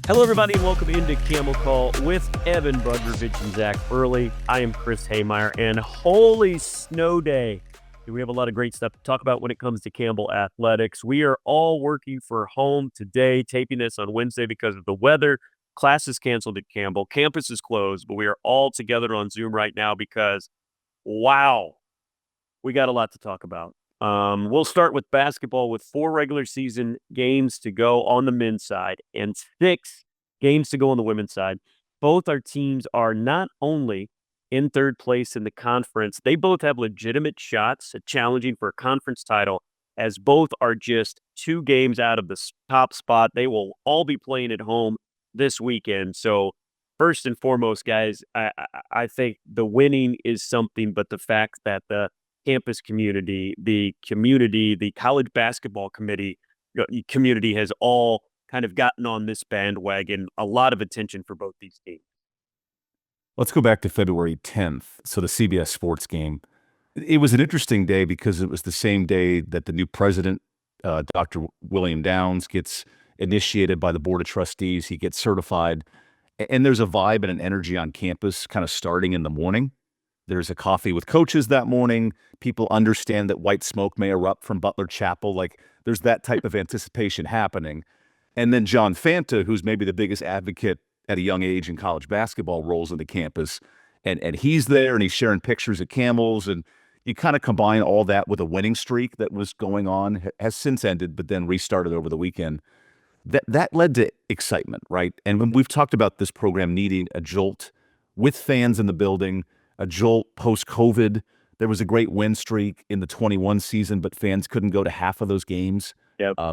Hello, everybody, and welcome into Camel Call with Evan Budrovich and Zach Berly. I am Chris Hemeyer, and holy snow day. We have a lot of great stuff to talk about when it comes to Campbell Athletics. We are all working for home today, taping this on Wednesday because of the weather. Class is canceled at Campbell. Campus is closed, but we are all together on Zoom right now because, wow, we got a lot to talk about. We'll start with basketball with 4 regular season games to go on the men's side and 6 games to go on the women's side. Both our teams are not only in third place in the conference, they both have legitimate shots at challenging for a conference title, as both are just 2 games out of the top spot. They will all be playing at home this weekend. So first and foremost, guys, I think the winning is something, but the fact that the campus community, the college basketball community has all kind of gotten on this bandwagon. A lot of attention for both these teams. Let's go back to February 10th. So the CBS Sports game. It was an interesting day because it was the same day that the new president, Dr. William Downs, gets initiated by the Board of Trustees. He gets certified. And there's a vibe and an energy on campus kind of starting in the morning. There's a coffee with coaches that morning. People understand that white smoke may erupt from Butler Chapel. Like, there's that type of anticipation happening. And then John Fanta, who's maybe the biggest advocate at a young age in college basketball, rolls into campus. And he's there, and he's sharing pictures at Camels. And you kind of combine all that with a winning streak that was going on, has since ended, but then restarted over the weekend. That led to excitement, right? And when we've talked about this program needing a jolt with fans in the building, a jolt post-COVID. There was a great win streak in the 21 season, but fans couldn't go to half of those games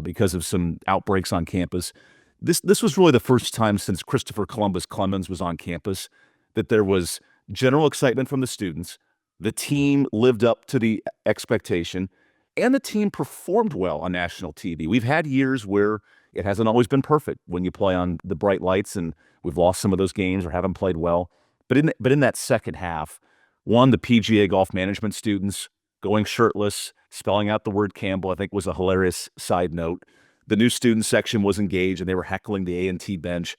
because of some outbreaks on campus. This was really the first time since Christopher Columbus Clemens was on campus that there was general excitement from the students. The team lived up to the expectation, and the team performed well on national TV. We've had years where it hasn't always been perfect when you play on the bright lights, and we've lost some of those games or haven't played well. But in that second half, the PGA golf management students going shirtless, spelling out the word Campbell, I think was a hilarious side note. The new student section was engaged, and they were heckling the A&T bench.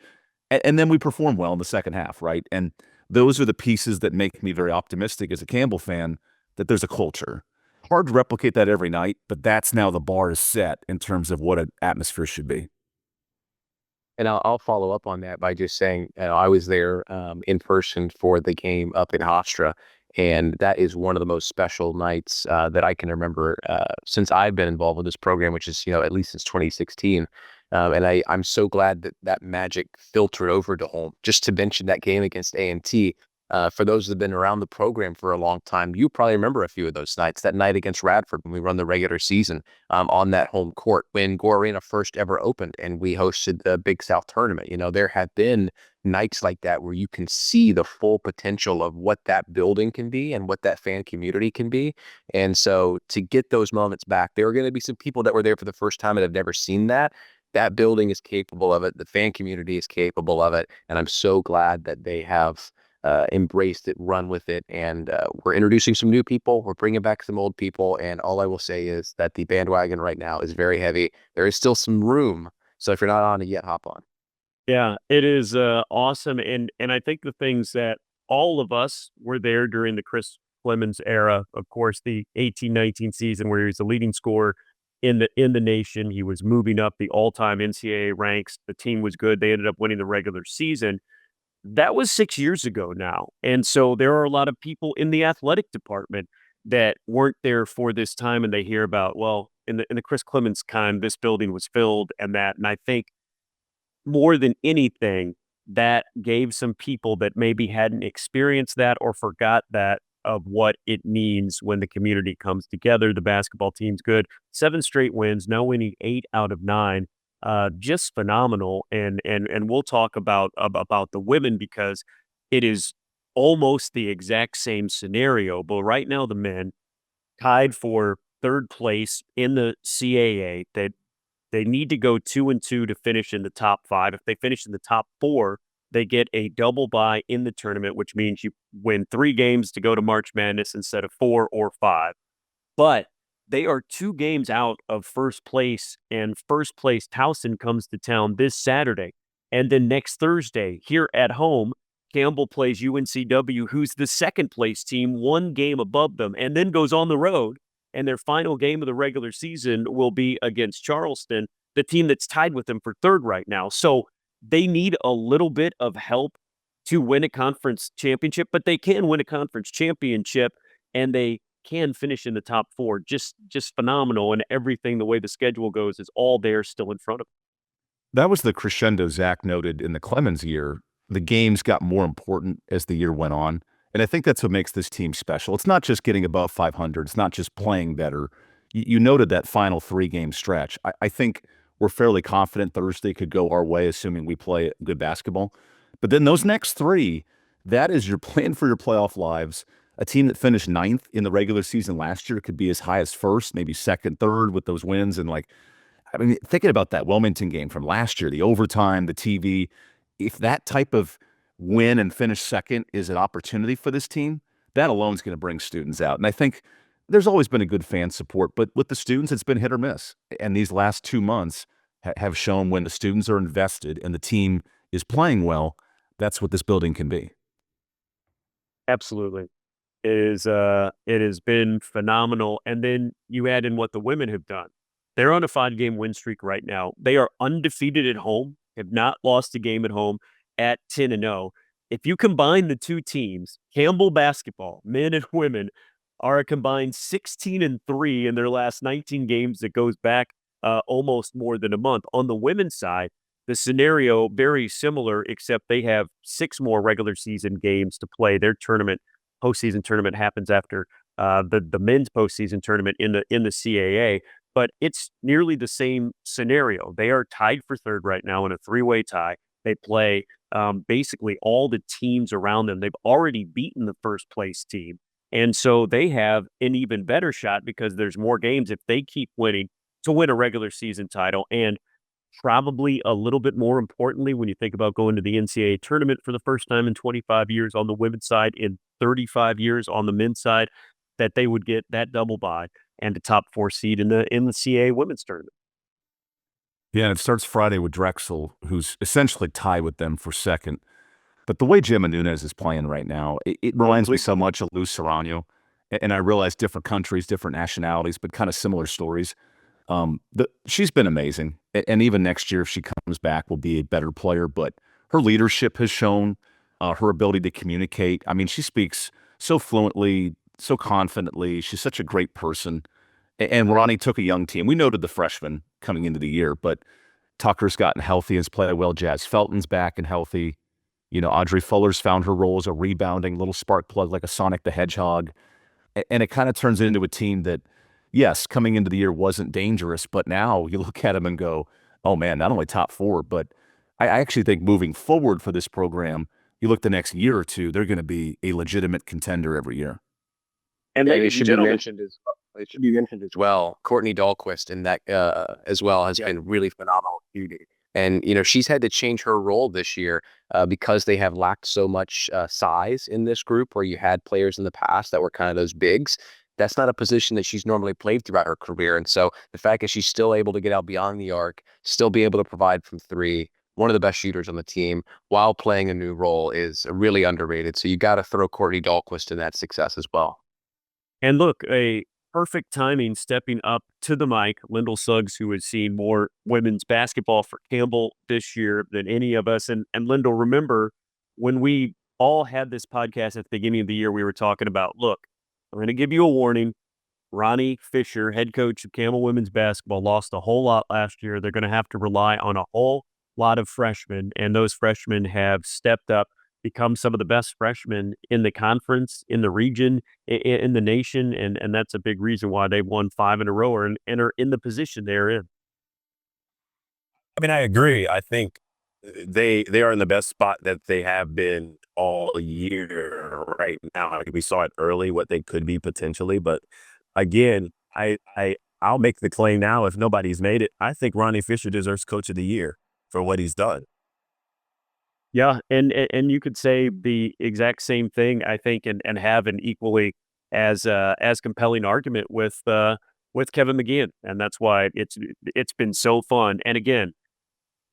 And then we performed well in the second half, right? And those are the pieces that make me very optimistic as a Campbell fan that there's a culture. Hard to replicate that every night, but that's now the bar is set in terms of what an atmosphere should be. And I'll follow up on that by just saying, I was there in person for the game up in Hofstra, and that is one of the most special nights that I can remember since I've been involved with this program, which is, at least since 2016. And I'm so glad that magic filtered over to home. Just to mention that game against A&T, for those that have been around the program for a long time, you probably remember a few of those nights. That night against Radford when we run the regular season on that home court, when Gore Arena first ever opened and we hosted the Big South tournament. There have been nights like that where you can see the full potential of what that building can be and what that fan community can be. And so to get those moments back, there are going to be some people that were there for the first time and have never seen that. That building is capable of it. The fan community is capable of it. And I'm so glad that they have embraced it, run with it, and we're introducing some new people. We're bringing back some old people, and all I will say is that the bandwagon right now is very heavy. There is still some room, so if you're not on it yet, hop on. Yeah, it is awesome, and I think the things that all of us were there during the Chris Clemens era, of course, the 18-19 season where he was the leading scorer in the nation. He was moving up the all-time NCAA ranks. The team was good. They ended up winning the regular season. That was 6 years ago now. And so there are a lot of people in the athletic department that weren't there for this time, and they hear about, well, in the Chris Clemens time, this building was filled and that. And I think more than anything, that gave some people that maybe hadn't experienced that or forgot that of what it means when the community comes together. The basketball team's good. 7 straight wins, now winning 8 out of 9. Just phenomenal. And we'll talk about the women because it is almost the exact same scenario. But right now, the men tied for third place in the CAA. They need to go 2-2 to finish in the top 5. If they finish in the top 4, they get a double bye in the tournament, which means you win 3 games to go to March Madness instead of 4 or 5. But they are 2 games out of first place, and first place Towson comes to town this Saturday. And then next Thursday, here at home, Campbell plays UNCW, who's the second place team, one game above them, and then goes on the road. And their final game of the regular season will be against Charleston, the team that's tied with them for third right now. So they need a little bit of help to win a conference championship, but they can win a conference championship and they can finish in the top four. Just phenomenal. And everything, the way the schedule goes, is all there still in front of them. That was the crescendo Zach noted in the Clemens year. The games got more important as the year went on. And I think that's what makes this team special. It's not just getting above 500. It's not just playing better. You noted that final 3-game stretch. I think we're fairly confident Thursday could go our way, assuming we play good basketball. But then those next 3, that is your plan for your playoff lives. A team that finished 9th in the regular season last year could be as high as 1st, maybe 2nd, 3rd with those wins. And I mean, thinking about that Wilmington game from last year, the overtime, the TV, if that type of win and finish 2nd is an opportunity for this team, that alone is going to bring students out. And I think there's always been a good fan support, but with the students, it's been hit or miss. And these last 2 months have shown when the students are invested and the team is playing well, that's what this building can be. Absolutely. It has been phenomenal. And then you add in what the women have done. They're on a 5-game win streak right now. They are undefeated at home, have not lost a game at home at 10-0. If you combine the two teams, Campbell basketball, men and women, are a combined 16-3 in their last 19 games. That goes back almost more than a month. On the women's side, the scenario very similar, except they have 6 more regular season games to play. Their postseason tournament happens after the men's postseason tournament in the CAA. But it's nearly the same scenario. They are tied for 3rd right now in a 3-way tie. They play basically all the teams around them. They've already beaten the first place team. And so they have an even better shot because there's more games if they keep winning to win a regular season title. And probably a little bit more importantly, when you think about going to the NCAA tournament for the first time in 25 years on the women's side, in 35 years on the men's side, that they would get that double bye and a top 4 seed in the CAA women's tournament. Yeah, and it starts Friday with Drexel, who's essentially tied with them for 2nd. But the way Gemma Nunes is playing right now, it reminds me so much of Luz Serrano. And I realize different countries, different nationalities, but kind of similar stories. She's been amazing. And even next year, if she comes back, will be a better player. But her leadership has shown her ability to communicate. I mean, she speaks so fluently, so confidently. She's such a great person. And Ronnie took a young team. We noted the freshmen coming into the year, but Tucker's gotten healthy and has played well. Jazz Felton's back and healthy. You know, Audrey Fuller's found her role as a rebounding little spark plug like a Sonic the Hedgehog. And it kind of turns into a team that, yes, coming into the year wasn't dangerous, but now you look at them and go, oh man, not only top 4, but I actually think moving forward for this program, you look the next year or 2, they're going to be a legitimate contender every year. And it should be mentioned as well. It should be mentioned as well. Courtney Dahlquist in that as well has been really phenomenal. And she's had to change her role this year because they have lacked so much size in this group. Where you had players in the past that were kind of those bigs. That's not a position that she's normally played throughout her career. And so the fact that she's still able to get out beyond the arc, still be able to provide from 3, one of the best shooters on the team while playing a new role is really underrated. So you got to throw Courtney Dahlquist in that success as well. And look, a perfect timing stepping up to the mic, Lendl Suggs, who has seen more women's basketball for Campbell this year than any of us. And Lendl, remember when we all had this podcast at the beginning of the year, we were talking about, look, I'm going to give you a warning. Ronnie Fisher, head coach of Campbell women's basketball, lost a whole lot last year. They're going to have to rely on a whole lot of freshmen, and those freshmen have stepped up, become some of the best freshmen in the conference, in the region, in the nation, and that's a big reason why they've won 5 in a row and are in the position they're in. I mean, I agree. I think they are in the best spot that they have been all year right now. We saw it early what they could be potentially, but again, I'll make the claim now if nobody's made it. I think Ronnie Fisher deserves Coach of the Year for what he's done. Yeah, and you could say the exact same thing, I think, and have an equally as compelling argument with Kevin McGeehan, and that's why it's been so fun. And again,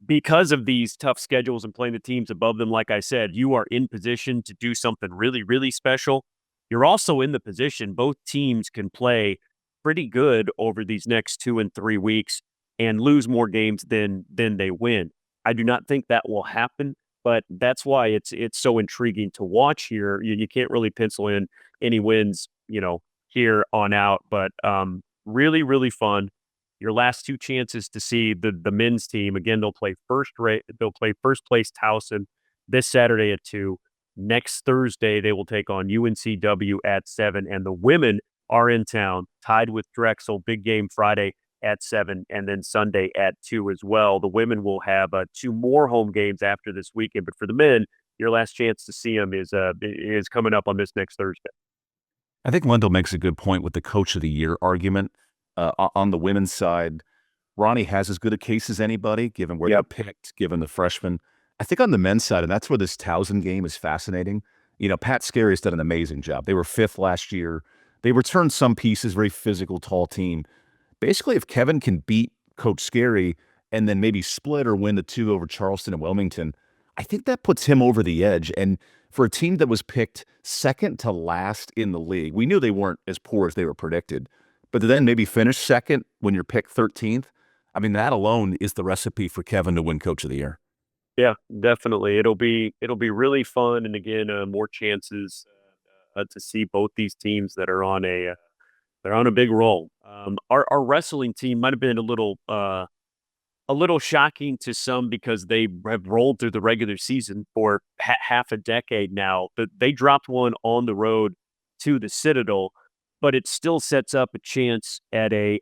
because of these tough schedules and playing the teams above them, like I said, you are in position to do something really, really special. You're also in the position, both teams can play pretty good over these next 2 and 3 weeks and lose more games than they win. I do not think that will happen, but that's why it's so intriguing to watch here. You can't really pencil in any wins, here on out, but really, really fun. Your last two chances to see the men's team again. They'll play first place Towson this Saturday at 2. Next Thursday they will take on UNCW at 7, and the women are in town, tied with Drexel. Big game Friday at 7, and then Sunday at 2 as well. The women will have 2 more home games after this weekend, but for the men, your last chance to see them is coming up on this next Thursday. I think Lendl makes a good point with the Coach of the Year argument. On the women's side, Ronnie has as good a case as anybody, given where Yep. they're picked, given the freshmen. I think on the men's side, and that's where this Towson game is fascinating, Pat Scary's done an amazing job. They were 5th last year. They returned some pieces, very physical, tall team. Basically, if Kevin can beat Coach Scary and then maybe split or win the 2 over Charleston and Wilmington, I think that puts him over the edge. And for a team that was picked second to last in the league, we knew they weren't as poor as they were predicted. But to then maybe finish second when you're picked 13th, I mean, that alone is the recipe for Kevin to win Coach of the Year. Yeah, definitely. It'll be really fun, and again, more chances to see both these teams that are on a big roll. Our wrestling team might have been a little shocking to some because they have rolled through the regular season for half a decade now. But they dropped one on the road to the Citadel, but it still sets up a chance at a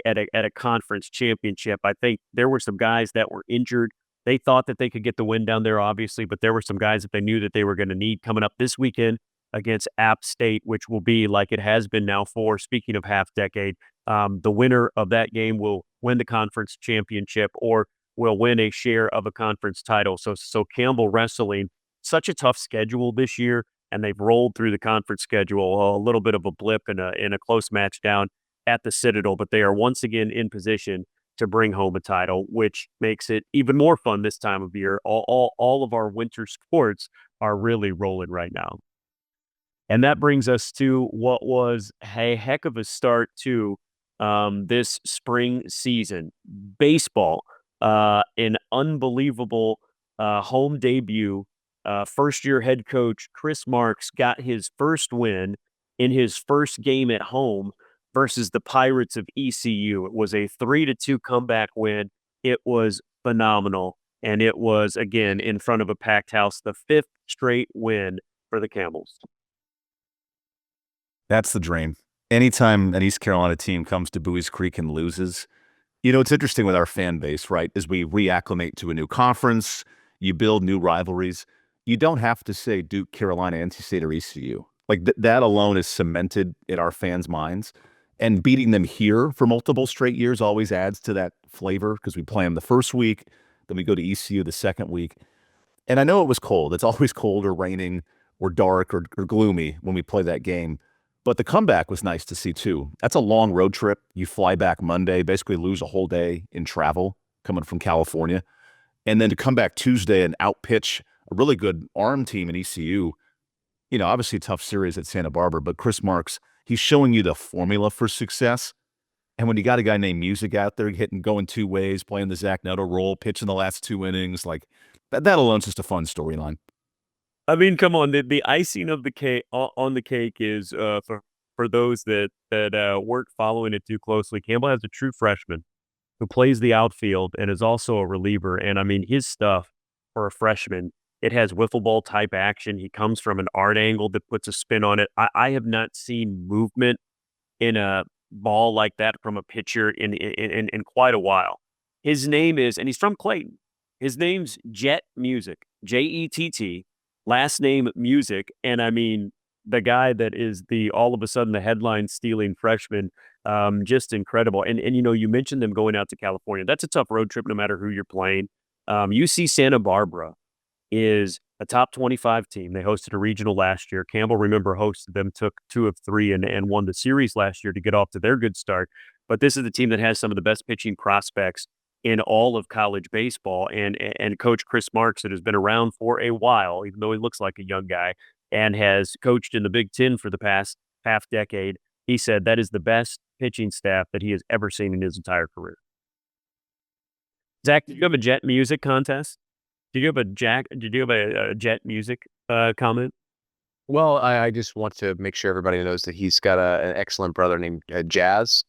conference championship. I think there were some guys that were injured. They thought that they could get the win down there, obviously, but there were some guys that they knew that they were going to need coming up this weekend against App State, which will be like it has been now for, speaking of half decade, the winner of that game will win the conference championship or will win a share of a conference title. So Campbell Wrestling, such a tough schedule this year, and they've rolled through the conference schedule, a little bit of a blip in a close match down at the Citadel, but they are once again in position to bring home a title, which makes it even more fun this time of year. All of our winter sports are really rolling right now. And that brings us to what was a heck of a start to this spring season. Baseball, an unbelievable home debut. First-year head coach Chris Marks got his first win in his first game at home versus the Pirates of ECU. It was a 3-2 comeback win. It was phenomenal, and it was, again, in front of a packed house, the 5th straight win for the Camels. That's the dream. Anytime an East Carolina team comes to Bowie's Creek and loses, it's interesting with our fan base, right? As we reacclimate to a new conference, you build new rivalries. You don't have to say Duke, Carolina, NC State, or ECU. Like that alone is cemented in our fans' minds. And beating them here for multiple straight years always adds to that flavor because we play them the first week, then we go to ECU the second week. And I know it was cold. It's always cold or raining or dark or gloomy when we play that game. But the comeback was nice to see, too. That's a long road trip. You fly back Monday, basically lose a whole day in travel coming from California. And then to come back Tuesday and outpitch a really good arm team in ECU, obviously a tough series at Santa Barbara, but Chris Marks, he's showing you the formula for success. And when you got a guy named Music out there going 2 ways, playing the Zach Neto role, pitching the last 2 innings, like that alone's just a fun storyline. I mean, come on, the icing of the cake on the cake is for those that weren't following it too closely. Campbell has a true freshman who plays the outfield and is also a reliever. And I mean, his stuff for a freshman, it has wiffle ball type action. He comes from an art angle that puts a spin on it. I have not seen movement in a ball like that from a pitcher in quite a while. His name is, and he's from Clayton. His name's Jet Music, Jett. Last name Music, and I mean the guy that is all of a sudden the headline stealing freshman, just incredible. And you mentioned them going out to California. That's a tough road trip no matter who you're playing. UC Santa Barbara is a top 25 team. They hosted a regional last year. Campbell, remember, hosted them, took 2 of 3 and won the series last year to get off to their good start. But this is the team that has some of the best pitching prospects in all of college baseball. And Coach Chris Marks, that has been around for a while, even though he looks like a young guy, and has coached in the Big Ten for the past half decade, he said that is the best pitching staff that he has ever seen in his entire career. Zach, did you have a Jet music contest? Did you have a Jet music comment? Well, I just want to make sure everybody knows that he's got an excellent brother named Jazz,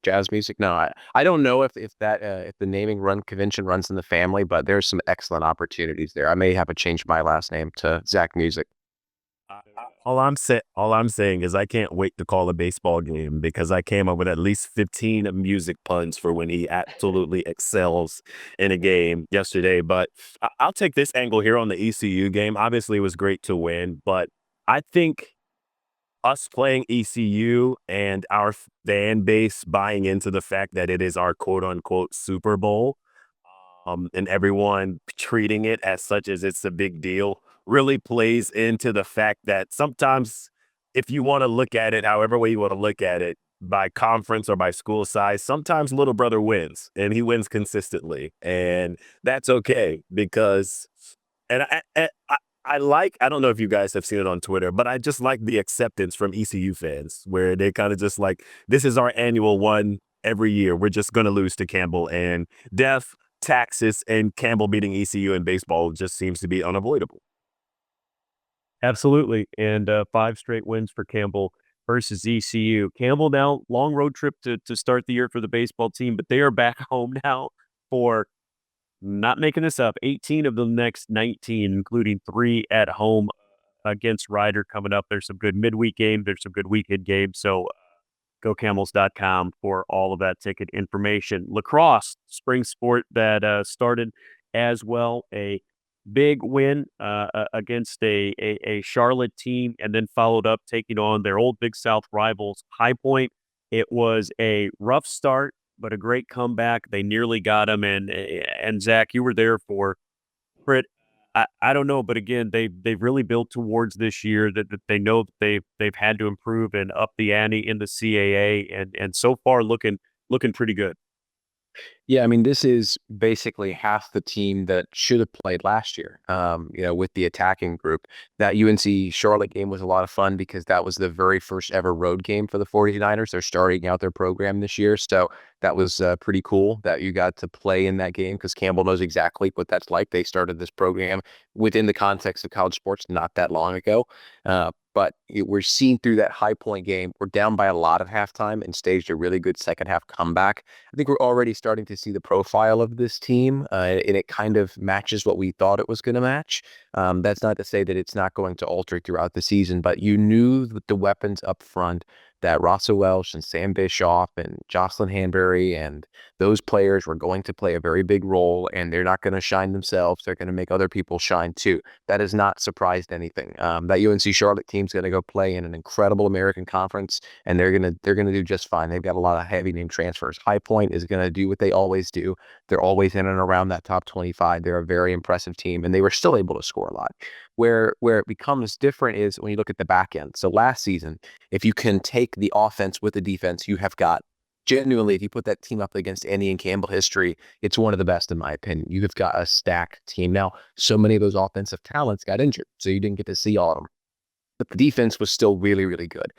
Jazz Music. No, I don't know if if the naming run convention runs in the family, but there's some excellent opportunities there. I may have to change my last name to Zach Music. All I'm saying is I can't wait to call a baseball game because I came up with at least 15 music puns for when he absolutely excels in a game yesterday. But I'll take this angle here on the ECU game. Obviously, it was great to win, but I think us playing ECU and our fan base buying into the fact that it is our quote unquote Super Bowl, and everyone treating it as such as it's a big deal really plays into the fact that sometimes if you want to look at it however way you want to look at it, by conference or by school size, sometimes little brother wins and he wins consistently, and that's okay because and I don't know if you guys have seen it on Twitter, but I just like the acceptance from ECU fans where they kind of just like, this is our annual one every year. We're just going to lose to Campbell, and death, taxes, and Campbell beating ECU in baseball just seems to be unavoidable. Absolutely. And 5 straight wins for Campbell versus ECU. Campbell now, long road trip to start the year for the baseball team, but they are back home now for, not making this up, 18 of the next 19, including 3 at home against Ryder coming up. There's some good midweek games. There's some good weekend games. So gocamels.com for all of that ticket information. Lacrosse, spring sport that started as well. A big win against a Charlotte team, and then followed up taking on their old Big South rivals, High Point. It was a rough start, but a great comeback. They nearly got him, and Zach, you were there for it. I don't know, but again, they've really built towards this year that they know that they've had to improve and up the ante in the CAA, and so far looking pretty good. Yeah, I mean, this is basically half the team that should have played last year, with the attacking group. That UNC Charlotte game was a lot of fun because that was the very first ever road game for the 49ers. They're starting out their program this year. So that was pretty cool that you got to play in that game because Campbell knows exactly what that's like. They started this program within the context of college sports not that long ago. But we're seeing through that High Point game, we're down by a lot at halftime and staged a really good second half comeback. I think we're already starting to see the profile of this team, and it kind of matches what we thought it was going to match. That's not to say that it's not going to alter throughout the season, but you knew with the weapons up front that Rossa Welsh and Sam Bischoff and Jocelyn Hanbury and those players were going to play a very big role, and they're not going to shine themselves. They're going to make other people shine too. That has not surprised anything. That UNC Charlotte team's going to go play in an incredible American Conference, and they're going to do just fine. They've got a lot of heavy name transfers. High Point is going to do what they always do. They're always in and around that top 25. They're a very impressive team, and they were still able to score a lot. Where it becomes different is when you look at the back end. So last season, if you can take the offense with the defense, you have got, genuinely, if you put that team up against any in Campbell history, it's one of the best in my opinion. You have got a stacked team. Now, so many of those offensive talents got injured, so you didn't get to see all of them. But the defense was still really, really good.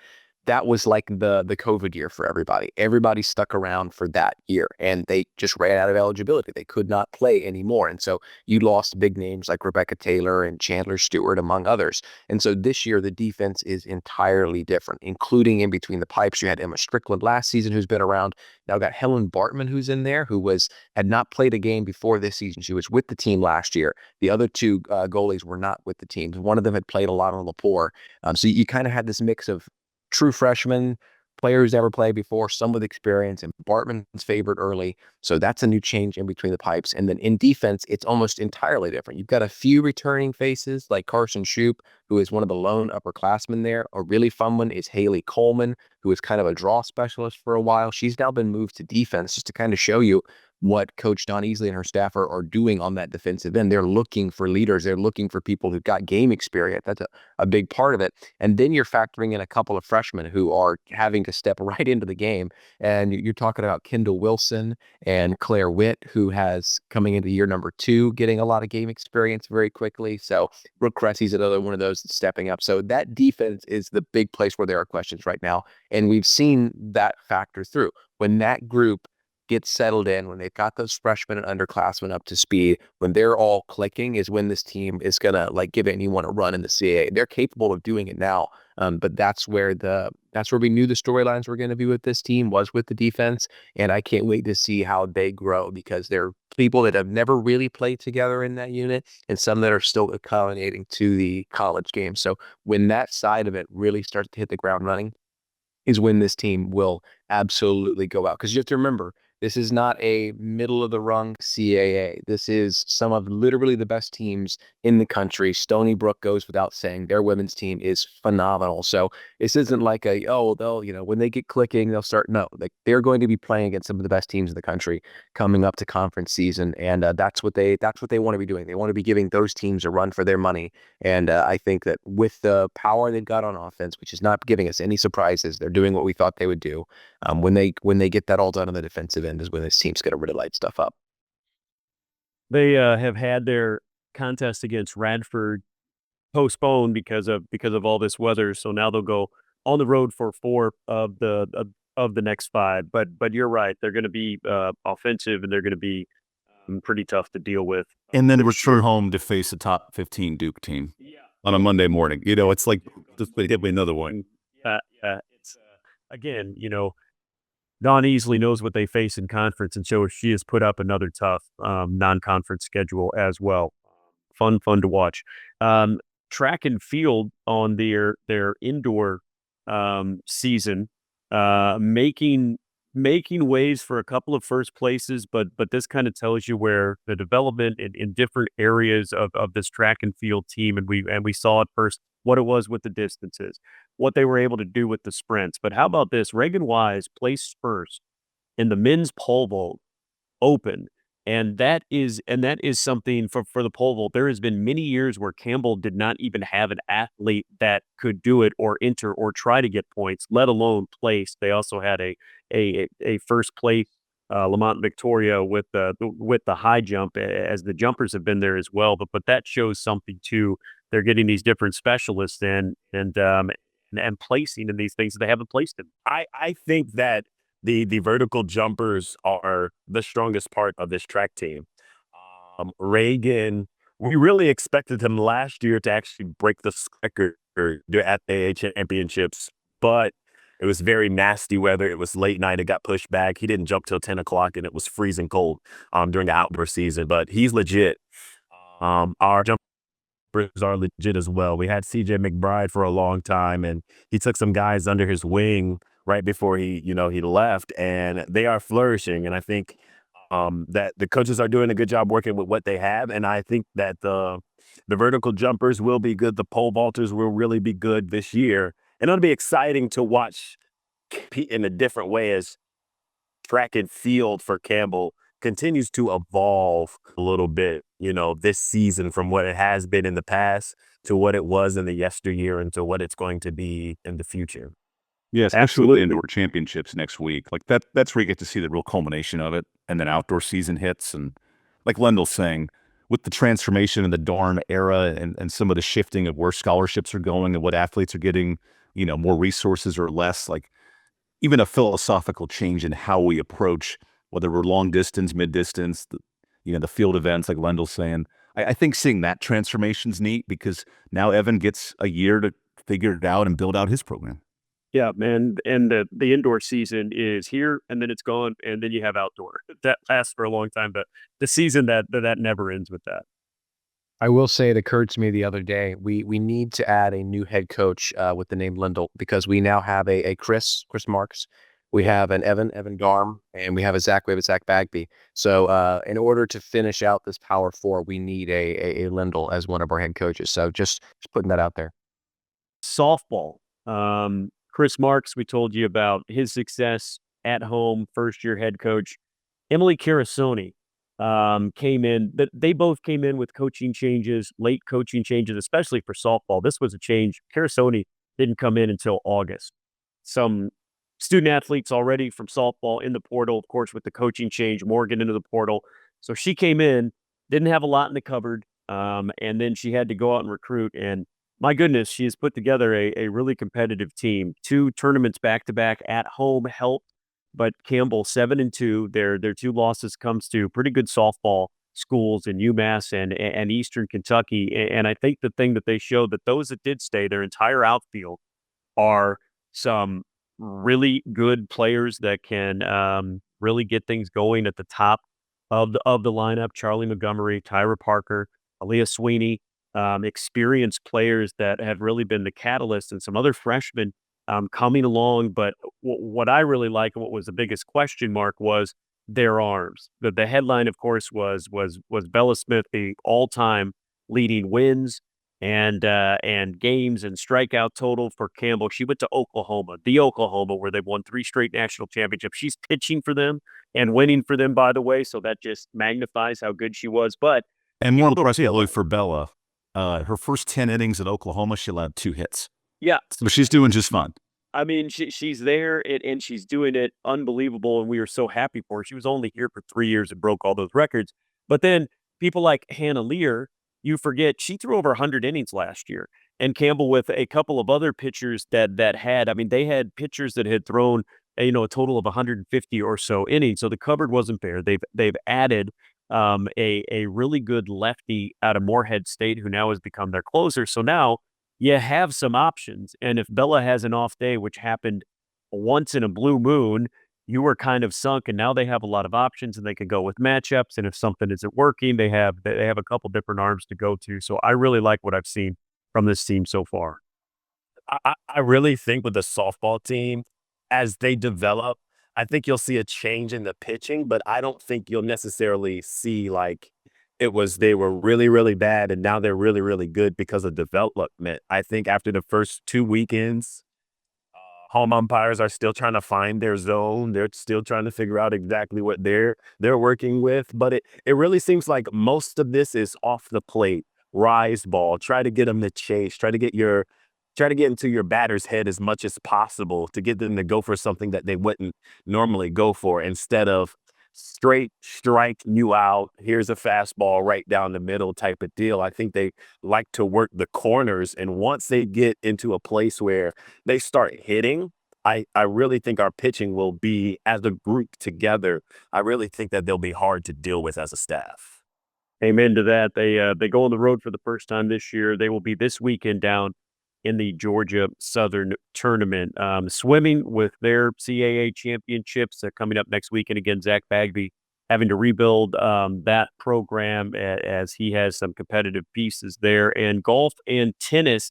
That was like the COVID year for everybody. Everybody stuck around for that year, and they just ran out of eligibility. They could not play anymore. And so you lost big names like Rebecca Taylor and Chandler Stewart, among others. And so this year, the defense is entirely different, including in between the pipes. You had Emma Strickland last season, who's been around. Now got Helen Bartman, who's in there, who had not played a game before this season. She was with the team last year. The other two goalies were not with the team. One of them had played a lot on Lepore. So you kind of had this mix of true freshmen, players never played before, some with experience, and Bartman's favored early. So that's a new change in between the pipes. And then in defense, it's almost entirely different. You've got a few returning faces like Carson Shoup, who is one of the lone upperclassmen there. A really fun one is Haley Coleman, who is kind of a draw specialist for a while. She's now been moved to defense just to kind of show you what Coach Don Easley and her staff are doing on that defensive end. They're looking for leaders. They're looking for people who've got game experience. That's a big part of it. And then you're factoring in a couple of freshmen who are having to step right into the game. And you're talking about Kendall Wilson and Claire Witt, who has coming into year number 2, getting a lot of game experience very quickly. So Brooke Cressy's another one of those that's stepping up. So that defense is the big place where there are questions right now. And we've seen that factor through. When that group gets settled in, when they've got those freshmen and underclassmen up to speed, when they're all clicking, is when this team is going to like give anyone a run in the CAA. They're capable of doing it now. But that's where we knew the storylines were going to be with this team, was with the defense. And I can't wait to see how they grow, because they're people that have never really played together in that unit, and some that are still accommodating to the college game. So when that side of it really starts to hit the ground running, is when this team will absolutely go out. Because you have to remember, this is not a middle-of-the-rung CAA. This is some of literally the best teams in the country. Stony Brook goes without saying. Their women's team is phenomenal. So this isn't like they'll, when they get clicking, they'll start. No, like, they're going to be playing against some of the best teams in the country coming up to conference season. And that's what they want to be doing. They want to be giving those teams a run for their money. And I think that with the power they've got on offense, which is not giving us any surprises, they're doing what we thought they would do. When they get that all done on the defensive end is when this team's going to really light stuff up. They have had their contest against Radford postponed because of all this weather. So now they'll go on the road for 4 of the next 5. But you're right, they're going to be offensive, and they're going to be pretty tough to deal with. And then return home to face a top 15 Duke team on a Monday morning. It's like just give me another one. It's again, Don Easley knows what they face in conference, and so she has put up another tough non-conference schedule as well. Fun to watch. Track and field on their indoor season, making waves for a couple of first places, but this kind of tells you where the development in different areas of this track and field team, and we saw at first what it was with the distances, what they were able to do with the sprints. But how about this? Reagan Wise placed first in the men's pole vault open. And that is something for the pole vault. There has been many years where Campbell did not even have an athlete that could do it or enter or try to get points, let alone place. They also had a first place Lamont Victoria with the high jump, as the jumpers have been there as well. But that shows something too. They're getting these different specialists in and placing in these things that they haven't placed in. I think that the vertical jumpers are the strongest part of this track team. Reagan, we really expected him last year to actually break the record at the AA championships, but it was very nasty weather. It was late night. It got pushed back. He didn't jump till 10 o'clock, and it was freezing cold during the outdoor season, but he's legit. Our jumpers are legit as well. We had CJ McBride for a long time, and he took some guys under his wing right before he left, and they are flourishing. And I think that the coaches are doing a good job working with what they have. And I think that the vertical jumpers will be good. The pole vaulters will really be good this year. And it'll be exciting to watch compete in a different way as track and field for Campbell continues to evolve a little bit, this season, from what it has been in the past to what it was in the yesteryear and to what it's going to be in the future. Yes, absolutely. Indoor championships next week. Like that's where you get to see the real culmination of it. And then outdoor season hits. And like Lendl's saying, with the transformation in the Dorn era and some of the shifting of where scholarships are going and what athletes are getting, more resources or less, like even a philosophical change in how we approach, whether we're long distance, mid distance, the field events, like Lendl's saying. I think seeing that transformation's neat, because now Evan gets a year to figure it out and build out his program. Yeah, man. And the indoor season is here, and then it's gone, and then you have outdoor. That lasts for a long time, but the season that never ends with that. I will say, it occurred to me the other day, we need to add a new head coach with the name Lendl, because we now have a Chris Marks, we have an Evan Garm, and we have a Zach Bagby. So in order to finish out this Power Four, we need a Lendl as one of our head coaches. So just putting that out there. Softball. Chris Marks, we told you about his success at home, first-year head coach. Emily Carasoni came in. They both came in with coaching changes, late coaching changes, especially for softball. This was a change. Carasoni didn't come in until August. Some student athletes already from softball in the portal, of course, with the coaching change, Morgan into the portal. So she came in, didn't have a lot in the cupboard, and then she had to go out and recruit. And my goodness, she has put together a really competitive team. 2 tournaments back-to-back at home helped, but Campbell 7-2. Their 2 losses comes to pretty good softball schools in UMass and Eastern Kentucky. And I think the thing that they showed that those that did stay, their entire outfield are some really good players that can really get things going at the top of the lineup. Charlie Montgomery, Tyra Parker, Aaliyah Sweeney, experienced players that have really been the catalyst, and some other freshmen coming along. But what I really like, and what was the biggest question mark, was their arms. The headline, of course, was Bella Smith, the all-time leading wins and games and strikeout total for Campbell. She went to Oklahoma, where they've won 3 straight national championships. She's pitching for them and winning for them, by the way, so that just magnifies how good she was. But And more impressively for Bella, her first 10 innings at Oklahoma, she allowed 2 hits. yeah, So she's doing just fine. I mean, she's there and she's doing it unbelievable, and we are so happy for her. She was only here for 3 years and broke all those records. But then people like Hannah Lear, you forget she threw over 100 innings last year. And Campbell with a couple of other pitchers that had, I mean, they had pitchers that had thrown, a total of 150 or so innings. So the cupboard wasn't bare. They've added a really good lefty out of Morehead State, who now has become their closer. So now you have some options. And if Bella has an off day, which happened once in a blue moon, you were kind of sunk. And now they have a lot of options, and they can go with matchups. And if something isn't working, they have a couple different arms to go to. So I really like what I've seen from this team so far. I really think with the softball team, as they develop, I think you'll see a change in the pitching, but I don't think you'll necessarily see like they were really, really bad and now they're really, really good because of development. I think after the first 2 weekends, home umpires are still trying to find their zone. They're still trying to figure out exactly what they're working with. But it really seems like most of this is off the plate, rise ball. Try to get them to chase. Try to get into your batter's head as much as possible to get them to go for something that they wouldn't normally go for, instead of straight strike you out. Here's a fastball right down the middle type of deal. I think they like to work the corners. And once they get into a place where they start hitting, I really think our pitching will be, as a group together, I really think that they'll be hard to deal with as a staff. Amen to that. They go on the road for the first time this year. They will be this weekend down in the Georgia Southern Tournament, swimming with their CAA championships coming up next weekend. Again, Zach Bagby having to rebuild that program as he has some competitive pieces there. And golf and tennis,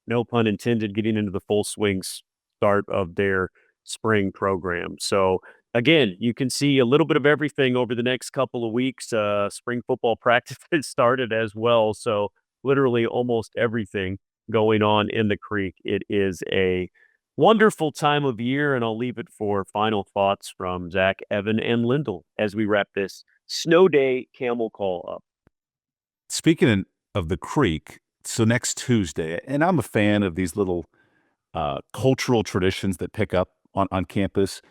no pun intended, getting into the full swing start of their spring program. So again, you can see a little bit of everything over the next couple of weeks. Spring football practice has started as well. So literally almost everything going on in the creek. It is a wonderful time of year, and I'll leave it for final thoughts from Zach, Evan, and Lendl as we wrap this snow day Camel Call up. Speaking of the creek, so next Tuesday, and I'm a fan of these little cultural traditions that pick up on campus.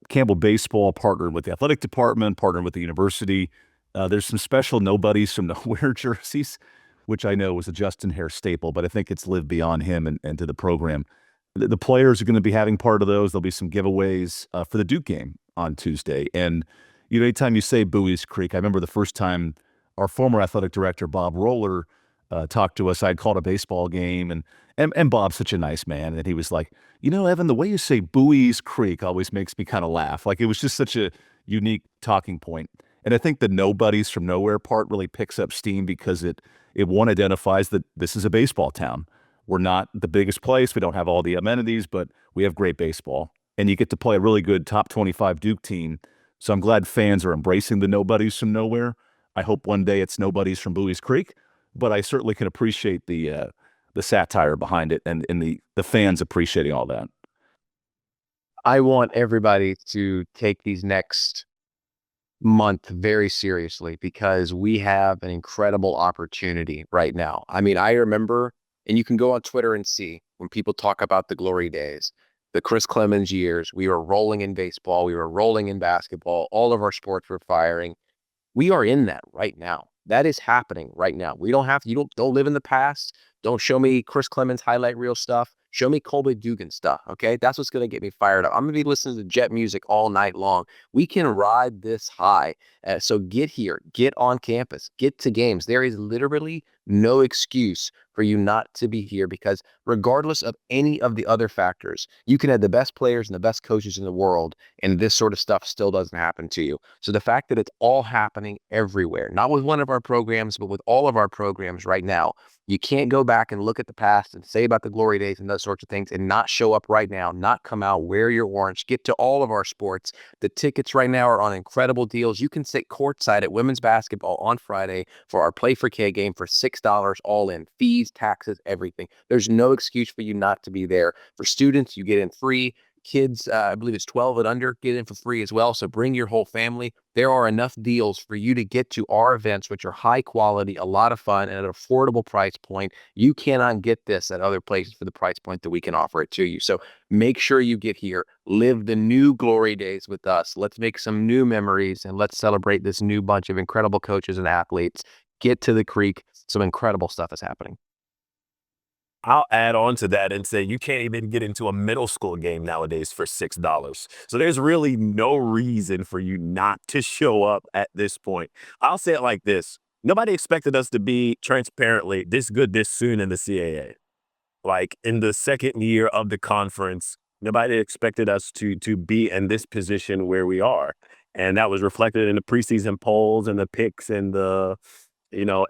Campbell Baseball partnered with the athletic department, partnered with the university. There's some special nobodies from nowhere jerseys, which I know was a Justin Hare staple, but I think it's lived beyond him and to the program. The players are going to be having part of those. There'll be some giveaways for the Duke game on Tuesday. And, anytime you say Bowie's Creek, I remember the first time our former athletic director, Bob Roller, talked to us. I'd called a baseball game, and Bob's such a nice man. And he was like, Evan, the way you say Bowie's Creek always makes me kind of laugh. Like, it was just such a unique talking point. And I think the nobodies from nowhere part really picks up steam because it one identifies that this is a baseball town. We're not the biggest place. We don't have all the amenities, but we have great baseball. And you get to play a really good top 25 Duke team. So I'm glad fans are embracing the nobodies from nowhere. I hope one day it's nobodies from Bowie's Creek, but I certainly can appreciate the satire behind it and the fans appreciating all that. I want everybody to take these next month very seriously because we have an incredible opportunity right now. I mean, I remember, and you can go on Twitter and see when people talk about the glory days, the Chris Clemens years, we were rolling in baseball, we were rolling in basketball, all of our sports were firing. We are in that right now. That is happening right now. We don't have to, don't live in the past. Don't show me Chris Clemens highlight reel stuff. Show me Colby Dugan stuff. Okay. That's what's going to get me fired up. I'm going to be listening to Jet music all night long. We can ride this high. So get here, get on campus, get to games. There is literally no excuse for you not to be here because regardless of any of the other factors, you can have the best players and the best coaches in the world, and this sort of stuff still doesn't happen to you. So the fact that it's all happening everywhere, not with one of our programs, but with all of our programs right now, you can't go back and look at the past and say about the glory days and those sorts of things and not show up right now, not come out, wear your orange, get to all of our sports. The tickets right now are on incredible deals. You can sit courtside at women's basketball on Friday for our Play for K game for $6 all in, fees, taxes, everything. There's no excuse for you not to be there. For students, you get in free. Kids, I believe it's 12 and under, get in for free as well. So bring your whole family. There are enough deals for you to get to our events, which are high quality, a lot of fun, and at an affordable price point. You cannot get this at other places for the price point that we can offer it to you. So make sure you get here, live the new glory days with us. Let's make some new memories and let's celebrate this new bunch of incredible coaches and athletes. Get to the creek. Some incredible stuff is happening. I'll add on to that and say you can't even get into a middle school game nowadays for $6. So there's really no reason for you not to show up at this point. I'll say it like this. Nobody expected us to be transparently this good this soon in the CAA. Like in the second year of the conference, nobody expected us to be in this position where we are. And that was reflected in the preseason polls and the picks and the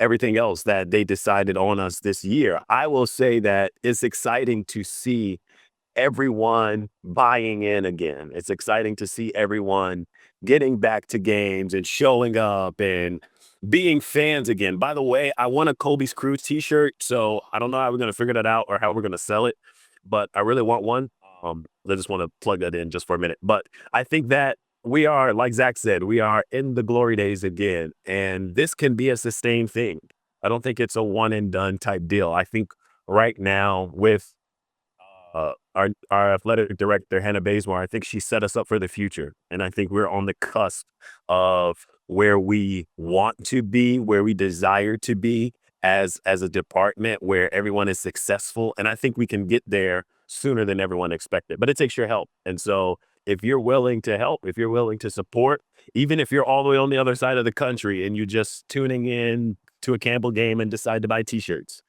everything else that they decided on us this year. I will say that it's exciting to see everyone buying in again. It's exciting to see everyone getting back to games and showing up and being fans again. By the way, I want a Kobe's Crew t-shirt, so I don't know how we're going to figure that out or how we're going to sell it, but I really want one. I just want to plug that in just for a minute. But I think that we are, like Zach said, we are in the glory days again, and this can be a sustained thing. I don't think it's a one and done type deal. I think right now with our athletic director, Hannah Bazemore, I think she set us up for the future. And I think we're on the cusp of where we want to be, where we desire to be as a department, where everyone is successful. And I think we can get there sooner than everyone expected. But it takes your help. And so if you're willing to help, if you're willing to support, even if you're all the way on the other side of the country and you just tuning in to a Campbell game and decide to buy t-shirts,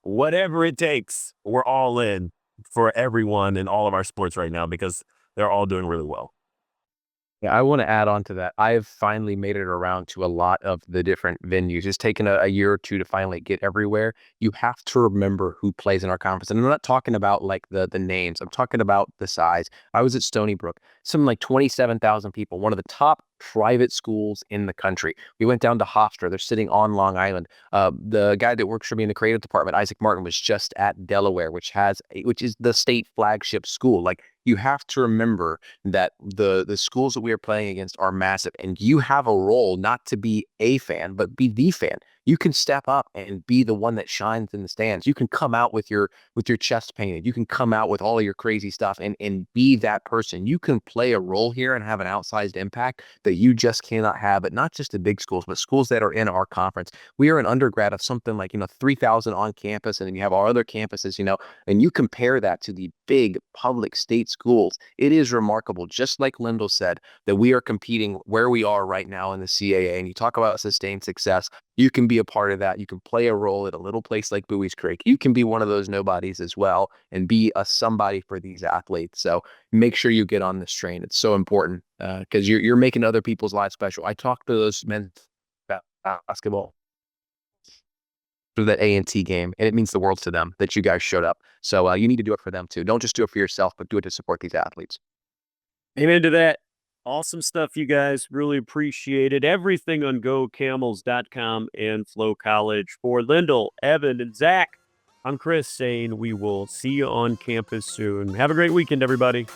whatever it takes, we're all in for everyone in all of our sports right now because they're all doing really well. Yeah, I want to add on to that. I've finally made it around to a lot of the different venues. It's taken a year or two to finally get everywhere. You have to remember who plays in our conference. And I'm not talking about like the names. I'm talking about the size. I was at Stony Brook, something like 27,000 people, one of the top private schools in the country. We went down to Hofstra. They're sitting on Long Island. The guy that works for me in the creative department, Isaac Martin, was just at Delaware, which is the state flagship school. Like, you have to remember that the schools that we are playing against are massive, and you have a role not to be a fan, but be the fan. You can step up and be the one that shines in the stands. You can come out with your chest painted. You can come out with all of your crazy stuff and be that person. You can play a role here and have an outsized impact that you just cannot have at not just the big schools, but schools that are in our conference. We are an undergrad of something like 3,000 on campus, and then you have our other campuses, and you compare that to the big public state schools. It is remarkable, just like Lendl said, that we are competing where we are right now in the CAA. And you talk about sustained success. You can be a part of that. You can play a role at a little place like Bowie's Creek. You can be one of those nobodies as well and be a somebody for these athletes. So make sure you get on this train. It's so important because you're making other people's lives special. I talked to those men about basketball for that A&T game, and it means the world to them that you guys showed up. So you need to do it for them too. Don't just do it for yourself, but do it to support these athletes. Amen to that. Awesome stuff, you guys. Really appreciate it. Everything on GoCamels.com and Flow College. For Lendl, Evan, and Zach, I'm Chris saying we will see you on campus soon. Have a great weekend, everybody.